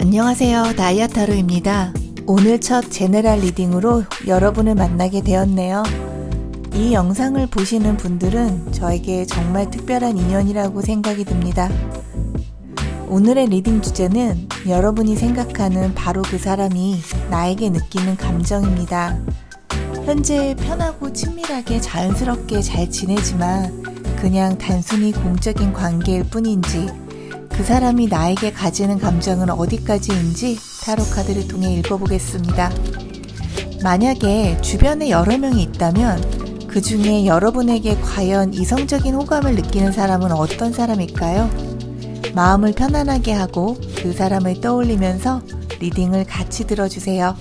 안녕하세요. 다이아타로입니다. 오늘 첫 제너럴 리딩으로 여러분을 만나게 되었네요. 이 영상을 보시는 분들은 저에게 정말 특별한 인연이라고 생각이 듭니다. 오늘의 리딩 주제는 여러분이 생각하는 바로 그 사람이 나에게 느끼는 감정입니다. 현재 편하고 친밀하게 자연스럽게 잘 지내지만 그냥 단순히 공적인 관계일 뿐인지 그 사람이 나에게 가지는 감정은 어디까지인지 타로 카드를 통해 읽어보겠습니다. 만약에 주변에 여러 명이 있다면 그 중에 여러분에게 과연 이성적인 호감을 느끼는 사람은 어떤 사람일까요? 마음을 편안하게 하고 그 사람을 떠올리면서 리딩을 같이 들어주세요.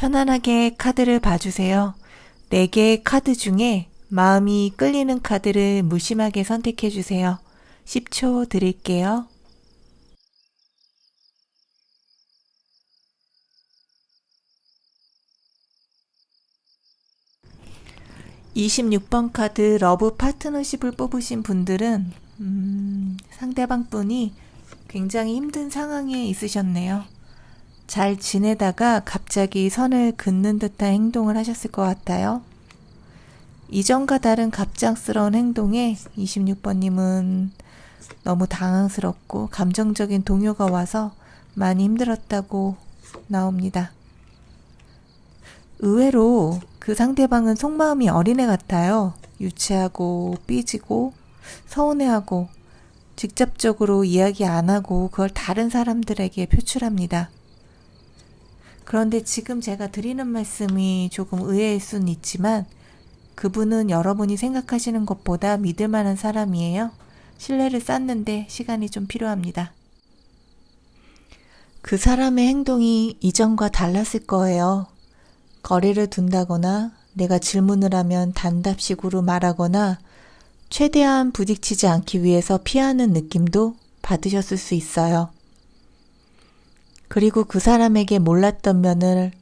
편안하게 카드를 봐주세요. 4개의 카드 중에 마음이 끌리는 카드를 무심하게 선택해주세요. 10초 드릴게요. (26번) 카드 러브 파트너십을 뽑으신 분들은 상대방 분이 굉장히 힘든 상황에 있으셨네요. 잘 지내다가 갑자기 선을 긋는 듯한 행동을 하셨을 것 같아요. 이전과 다른 갑작스러운 행동에 26번님은 너무 당황스럽고 감정적인 동요가 와서 많이 힘들었다고 나옵니다. 의외로 그 상대방은 속마음이 어린애 같아요. 유치하고 삐지고 서운해하고 직접적으로 이야기 안 하고 그걸 다른 사람들에게 표출합니다. 그런데 지금 제가 드리는 말씀이 조금 의외일 수는 있지만 그분은 여러분이 생각하시는 것보다 믿을 만한 사람이에요. 신뢰를 쌓는데 시간이 좀 필요합니다. 그 사람의 행동이 이전과 달랐을 거예요. 거리를 둔다거나 내가 질문을 하면 단답식으로 말하거나 최대한 부딪히지 않기 위해서 피하는 느낌도 받으셨을 수 있어요. 그리고 그 사람에게 몰랐던 면을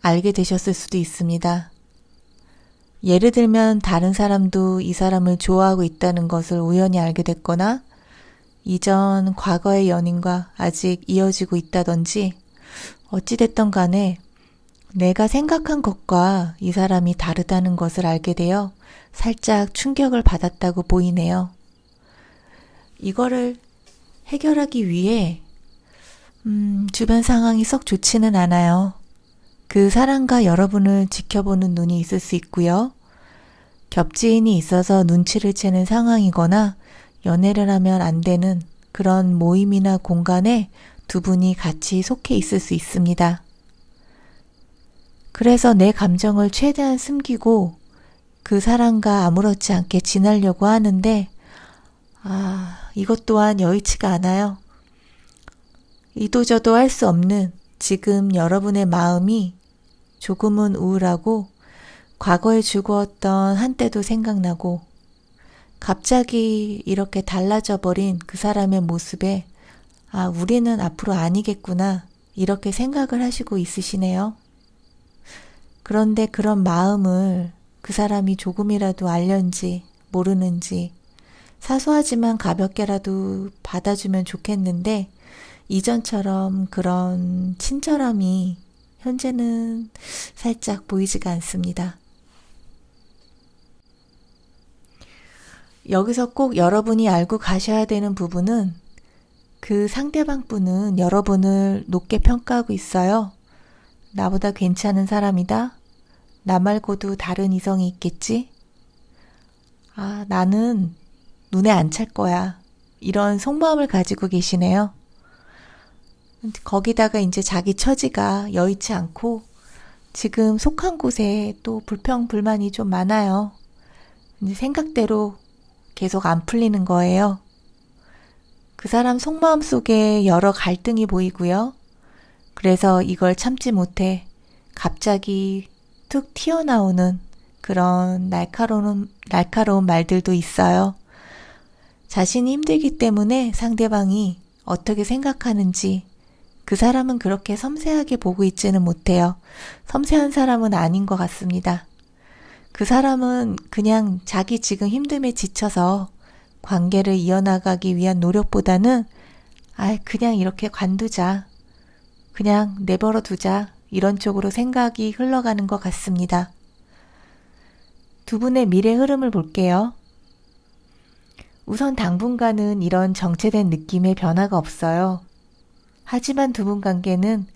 알게 되셨을 수도 있습니다. 예를 들면 다른 사람도 이 사람을 좋아하고 있다는 것을 우연히 알게 됐거나 이전 과거의 연인과 아직 이어지고 있다든지 어찌됐든 간에 내가 생각한 것과 이 사람이 다르다는 것을 알게 되어 살짝 충격을 받았다고 보이네요. 이거를 해결하기 위해 주변 상황이 썩 좋지는 않아요. 그 사람과 여러분을 지켜보는 눈이 있을 수 있고요. 겹지인이 있어서 눈치를 채는 상황이거나 연애를 하면 안 되는 그런 모임이나 공간에 두 분이 같이 속해 있을 수 있습니다. 그래서 내 감정을 최대한 숨기고 그 사람과 아무렇지 않게 지내려고 하는데 이것 또한 여의치가 않아요. 이도저도 할 수 없는 지금 여러분의 마음이 조금은 우울하고 과거에 즐거웠던 한때도 생각나고 갑자기 이렇게 달라져 버린 그 사람의 모습에 우리는 앞으로 아니겠구나 이렇게 생각을 하시고 있으시네요. 그런데 그런 마음을 그 사람이 조금이라도 알는지 모르는지 사소하지만 가볍게라도 받아주면 좋겠는데 이전처럼 그런 친절함이 현재는 살짝 보이지가 않습니다. 여기서 꼭 여러분이 알고 가셔야 되는 부분은 그 상대방 분은 여러분을 높게 평가하고 있어요. 나보다 괜찮은 사람이다. 나 말고도 다른 이성이 있겠지? 나는 눈에 안 찰 거야. 이런 속마음을 가지고 계시네요. 거기다가 이제 자기 처지가 여의치 않고 지금 속한 곳에 또 불평불만이 좀 많아요. 이제 생각대로 계속 안 풀리는 거예요. 그 사람 속마음 속에 여러 갈등이 보이고요. 그래서 이걸 참지 못해 갑자기 툭 튀어나오는 그런 날카로운 말들도 있어요. 자신이 힘들기 때문에 상대방이 어떻게 생각하는지 그 사람은 그렇게 섬세하게 보고 있지는 못해요. 섬세한 사람은 아닌 것 같습니다. 그 사람은 그냥 자기 지금 힘듦에 지쳐서 관계를 이어나가기 위한 노력보다는 그냥 이렇게 관두자. 그냥 내버려 두자. 이런 쪽으로 생각이 흘러가는 것 같습니다. 두 분의 미래 흐름을 볼게요. 우선 당분간은 이런 정체된 느낌의 변화가 없어요. 하지만 두 분 관계는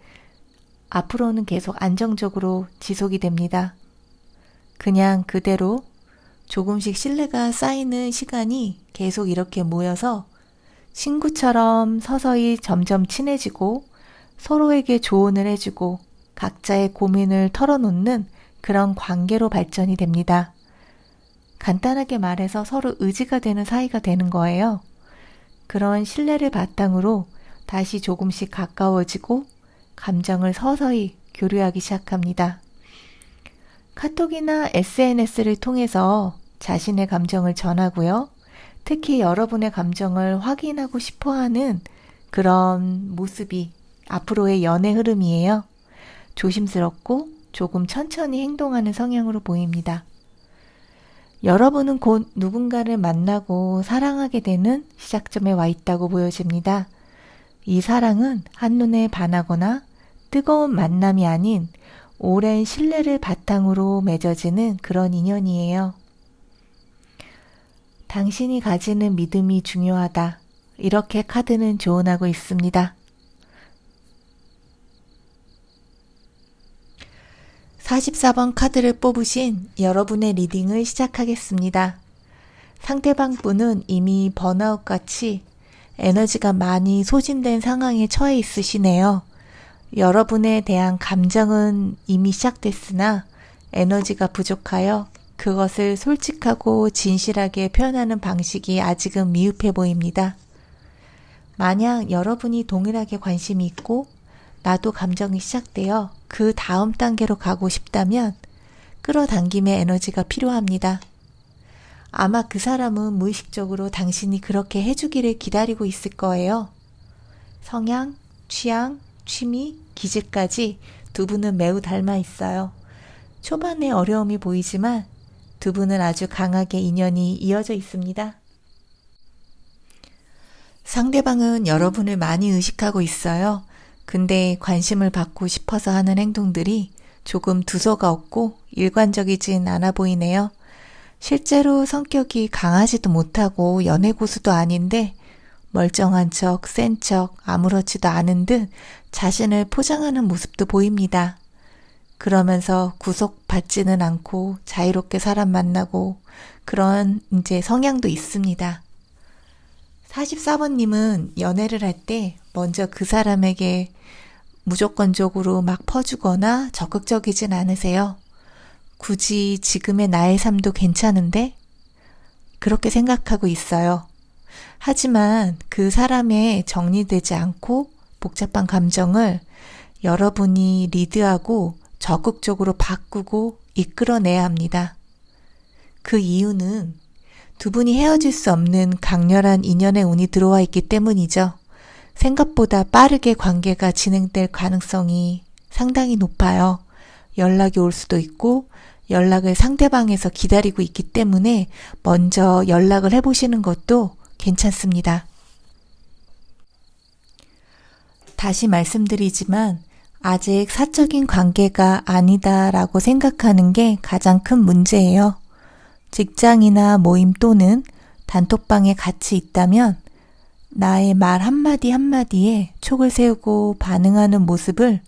앞으로는 계속 안정적으로 지속이 됩니다. 그냥 그대로 조금씩 신뢰가 쌓이는 시간이 계속 이렇게 모여서 친구처럼 서서히 점점 친해지고 서로에게 조언을 해주고 각자의 고민을 털어놓는 그런 관계로 발전이 됩니다. 간단하게 말해서 서로 의지가 되는 사이가 되는 거예요. 그런 신뢰를 바탕으로 다시 조금씩 가까워지고 감정을 서서히 교류하기 시작합니다. 카톡이나 SNS를 통해서 자신의 감정을 전하고요. 특히 여러분의 감정을 확인하고 싶어하는 그런 모습이 앞으로의 연애 흐름이에요. 조심스럽고 조금 천천히 행동하는 성향으로 보입니다. 여러분은 곧 누군가를 만나고 사랑하게 되는 시작점에 와 있다고 보여집니다. 이 사랑은 한눈에 반하거나 뜨거운 만남이 아닌 오랜 신뢰를 바탕으로 맺어지는 그런 인연이에요. 당신이 가지는 믿음이 중요하다. 이렇게 카드는 조언하고 있습니다. 44번 카드를 뽑으신 여러분의 리딩을 시작하겠습니다. 상대방 분은 이미 번아웃같이 에너지가 많이 소진된 상황에 처해 있으시네요. 여러분에 대한 감정은 이미 시작됐으나 에너지가 부족하여 그것을 솔직하고 진실하게 표현하는 방식이 아직은 미흡해 보입니다. 만약 여러분이 동일하게 관심이 있고 나도 감정이 시작되어 그 다음 단계로 가고 싶다면 끌어당김의 에너지가 필요합니다. 아마 그 사람은 무의식적으로 당신이 그렇게 해주기를 기다리고 있을 거예요. 성향, 취향, 취미, 기질까지 두 분은 매우 닮아 있어요. 초반에 어려움이 보이지만 두 분은 아주 강하게 인연이 이어져 있습니다. 상대방은 여러분을 많이 의식하고 있어요. 근데 관심을 받고 싶어서 하는 행동들이 조금 두서가 없고 일관적이진 않아 보이네요. 실제로 성격이 강하지도 못하고 연애 고수도 아닌데 멀쩡한 척, 센 척, 아무렇지도 않은 듯 자신을 포장하는 모습도 보입니다. 그러면서 구속받지는 않고 자유롭게 사람 만나고 그런 이제 성향도 있습니다. 44번님은 연애를 할 때 먼저 그 사람에게 무조건적으로 막 퍼주거나 적극적이진 않으세요. 굳이 지금의 나의 삶도 괜찮은데? 그렇게 생각하고 있어요. 하지만 그 사람의 정리되지 않고 복잡한 감정을 여러분이 리드하고 적극적으로 바꾸고 이끌어내야 합니다. 그 이유는 두 분이 헤어질 수 없는 강렬한 인연의 운이 들어와 있기 때문이죠. 생각보다 빠르게 관계가 진행될 가능성이 상당히 높아요. 연락이 올 수도 있고 연락을 상대방에서 기다리고 있기 때문에 먼저 연락을 해보시는 것도 괜찮습니다. 다시 말씀드리지만 아직 사적인 관계가 아니다라고 생각하는 게 가장 큰 문제예요. 직장이나 모임 또는 단톡방에 같이 있다면 나의 말 한마디 한마디에 촉을 세우고 반응하는 모습을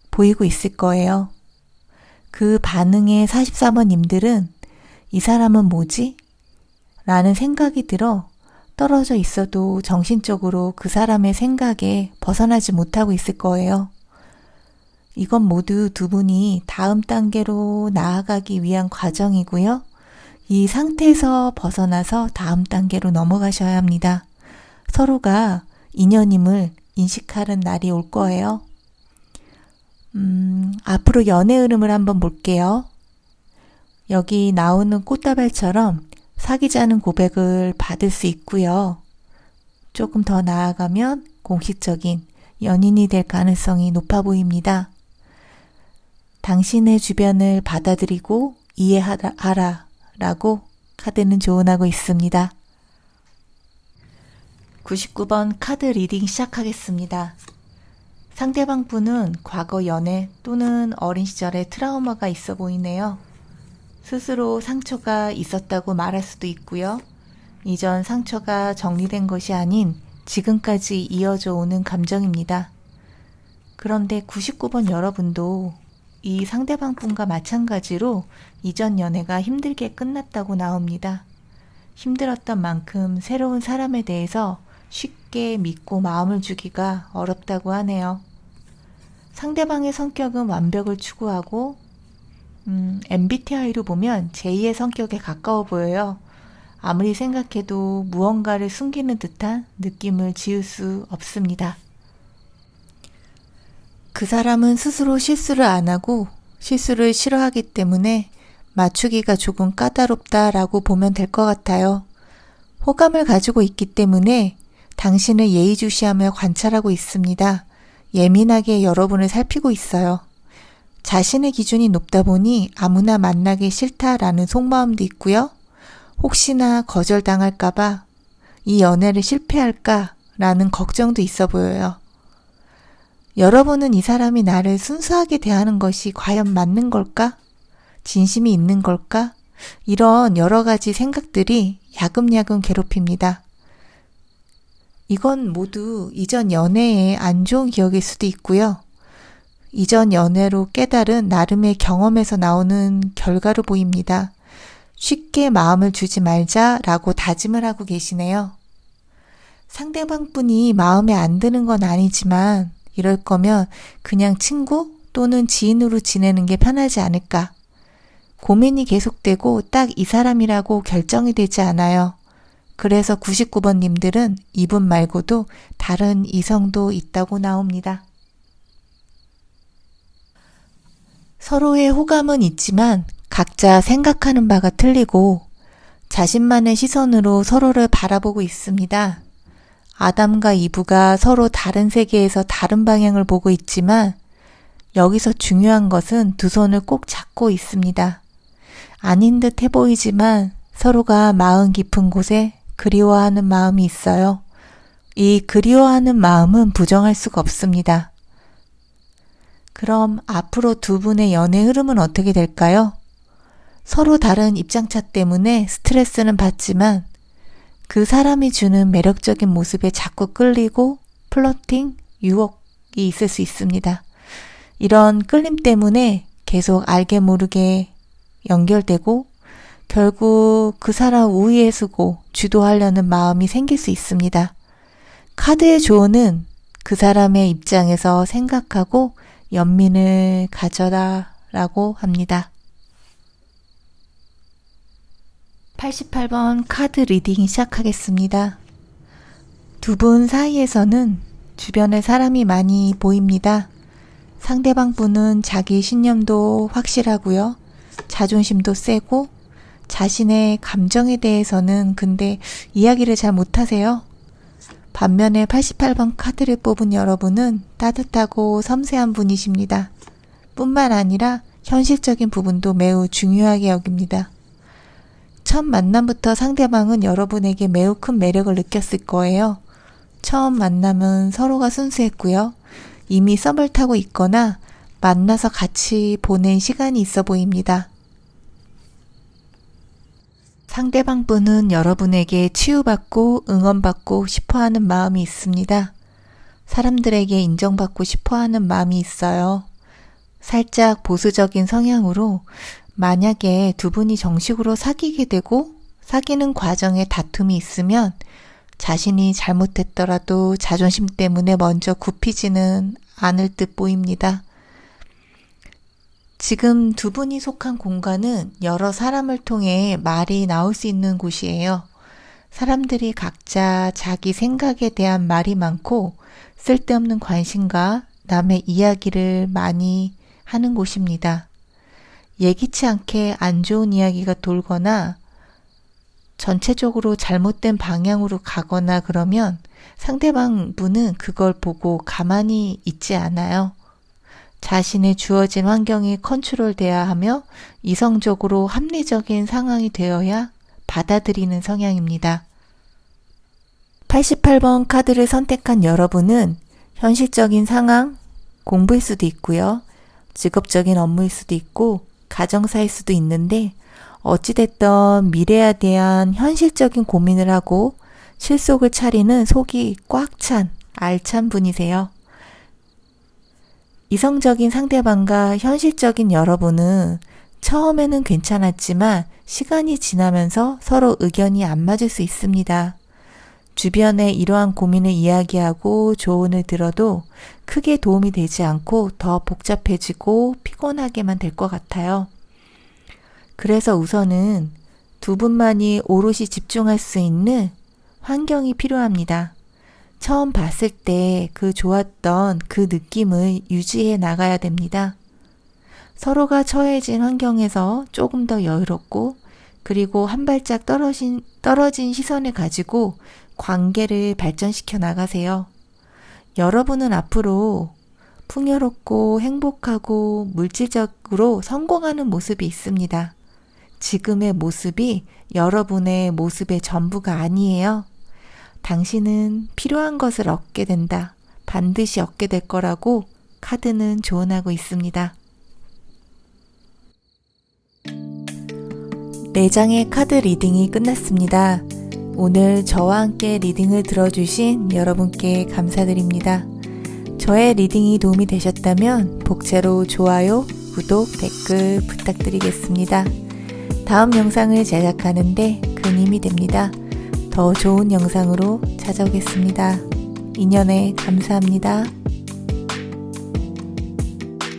보이고 있을 거예요. 그 반응의 44번님들은 이 사람은 뭐지? 라는 생각이 들어 떨어져 있어도 정신적으로 그 사람의 생각에 벗어나지 못하고 있을 거예요. 이건 모두 두 분이 다음 단계로 나아가기 위한 과정이고요. 이 상태에서 벗어나서 다음 단계로 넘어가셔야 합니다. 서로가 인연임을 인식하는 날이 올 거예요. 앞으로 연애 흐름을 한번 볼게요. 여기 나오는 꽃다발처럼 사귀자는 고백을 받을 수 있고요. 조금 더 나아가면 공식적인 연인이 될 가능성이 높아 보입니다. 당신의 주변을 받아들이고 이해하라 라고 카드는 조언하고 있습니다. 99번 카드 리딩 시작하겠습니다. 상대방 분은 과거 연애 또는 어린 시절에 트라우마가 있어 보이네요. 스스로 상처가 있었다고 말할 수도 있고요. 이전 상처가 정리된 것이 아닌 지금까지 이어져 오는 감정입니다. 그런데 99번 여러분도 이 상대방 분과 마찬가지로 이전 연애가 힘들게 끝났다고 나옵니다. 힘들었던 만큼 새로운 사람에 대해서 쉽게 믿고 마음을 주기가 어렵다고 하네요. 상대방의 성격은 완벽을 추구하고 MBTI로 보면 J의 성격에 가까워 보여요. 아무리 생각해도 무언가를 숨기는 듯한 느낌을 지울 수 없습니다. 그 사람은 스스로 실수를 안 하고 실수를 싫어하기 때문에 맞추기가 조금 까다롭다라고 보면 될 것 같아요. 호감을 가지고 있기 때문에 당신을 예의주시하며 관찰하고 있습니다. 예민하게 여러분을 살피고 있어요. 자신의 기준이 높다 보니 아무나 만나기 싫다라는 속마음도 있고요. 혹시나 거절당할까봐 이 연애를 실패할까라는 걱정도 있어 보여요. 여러분은 이 사람이 나를 순수하게 대하는 것이 과연 맞는 걸까? 진심이 있는 걸까? 이런 여러 가지 생각들이 야금야금 괴롭힙니다. 이건 모두 이전 연애의 안 좋은 기억일 수도 있고요. 이전 연애로 깨달은 나름의 경험에서 나오는 결과로 보입니다. 쉽게 마음을 주지 말자라고 다짐을 하고 계시네요. 상대방 분이 마음에 안 드는 건 아니지만 이럴 거면 그냥 친구 또는 지인으로 지내는 게 편하지 않을까. 고민이 계속되고 딱 이 사람이라고 결정이 되지 않아요. 그래서 99번 님들은 이분 말고도 다른 이성도 있다고 나옵니다. 서로의 호감은 있지만 각자 생각하는 바가 틀리고 자신만의 시선으로 서로를 바라보고 있습니다. 아담과 이브가 서로 다른 세계에서 다른 방향을 보고 있지만 여기서 중요한 것은 두 손을 꼭 잡고 있습니다. 아닌 듯 해 보이지만 서로가 마음 깊은 곳에 그리워하는 마음이 있어요. 이 그리워하는 마음은 부정할 수가 없습니다. 그럼 앞으로 두 분의 연애 흐름은 어떻게 될까요? 서로 다른 입장차 때문에 스트레스는 받지만 그 사람이 주는 매력적인 모습에 자꾸 끌리고 플러팅, 유혹이 있을 수 있습니다. 이런 끌림 때문에 계속 알게 모르게 연결되고 결국 그 사람 우위에 서고 주도하려는 마음이 생길 수 있습니다. 카드의 조언은 그 사람의 입장에서 생각하고 연민을 가져라 라고 합니다. 88번 카드 리딩 시작하겠습니다. 두 분 사이에서는 주변에 사람이 많이 보입니다. 상대방 분은 자기 신념도 확실하고요. 자존심도 세고 자신의 감정에 대해서는 근데 이야기를 잘 못하세요. 반면에 88번 카드를 뽑은 여러분은 따뜻하고 섬세한 분이십니다. 뿐만 아니라 현실적인 부분도 매우 중요하게 여깁니다. 첫 만남부터 상대방은 여러분에게 매우 큰 매력을 느꼈을 거예요. 처음 만남은 서로가 순수했고요. 이미 썸을 타고 있거나 만나서 같이 보낸 시간이 있어 보입니다. 상대방 분은 여러분에게 치유받고 응원받고 싶어하는 마음이 있습니다. 사람들에게 인정받고 싶어하는 마음이 있어요. 살짝 보수적인 성향으로 만약에 두 분이 정식으로 사귀게 되고 사귀는 과정에 다툼이 있으면 자신이 잘못했더라도 자존심 때문에 먼저 굽히지는 않을 듯 보입니다. 지금 두 분이 속한 공간은 여러 사람을 통해 말이 나올 수 있는 곳이에요. 사람들이 각자 자기 생각에 대한 말이 많고 쓸데없는 관심과 남의 이야기를 많이 하는 곳입니다. 예기치 않게 안 좋은 이야기가 돌거나 전체적으로 잘못된 방향으로 가거나 그러면 상대방 분은 그걸 보고 가만히 있지 않아요. 자신의 주어진 환경이 컨트롤돼야 하며 이성적으로 합리적인 상황이 되어야 받아들이는 성향입니다. 88번 카드를 선택한 여러분은 현실적인 상황, 공부일 수도 있고요. 직업적인 업무일 수도 있고 가정사일 수도 있는데 어찌됐든 미래에 대한 현실적인 고민을 하고 실속을 차리는 속이 꽉 찬 알찬 분이세요. 이성적인 상대방과 현실적인 여러분은 처음에는 괜찮았지만 시간이 지나면서 서로 의견이 안 맞을 수 있습니다. 주변에 이러한 고민을 이야기하고 조언을 들어도 크게 도움이 되지 않고 더 복잡해지고 피곤하게만 될 것 같아요. 그래서 우선은 두 분만이 오롯이 집중할 수 있는 환경이 필요합니다. 처음 봤을 때 그 좋았던 그 느낌을 유지해 나가야 됩니다. 서로가 처해진 환경에서 조금 더 여유롭고 그리고 한 발짝 떨어진 시선을 가지고 관계를 발전시켜 나가세요. 여러분은 앞으로 풍요롭고 행복하고 물질적으로 성공하는 모습이 있습니다. 지금의 모습이 여러분의 모습의 전부가 아니에요. 당신은 필요한 것을 얻게 된다. 반드시 얻게 될 거라고 카드는 조언하고 있습니다. 4장의 카드 리딩이 끝났습니다. 오늘 저와 함께 리딩을 들어주신 여러분께 감사드립니다. 저의 리딩이 도움이 되셨다면 복채로 좋아요, 구독, 댓글 부탁드리겠습니다. 다음 영상을 제작하는데 큰 힘이 됩니다. 더 좋은 영상으로 찾아오겠습니다. 인연에 감사합니다.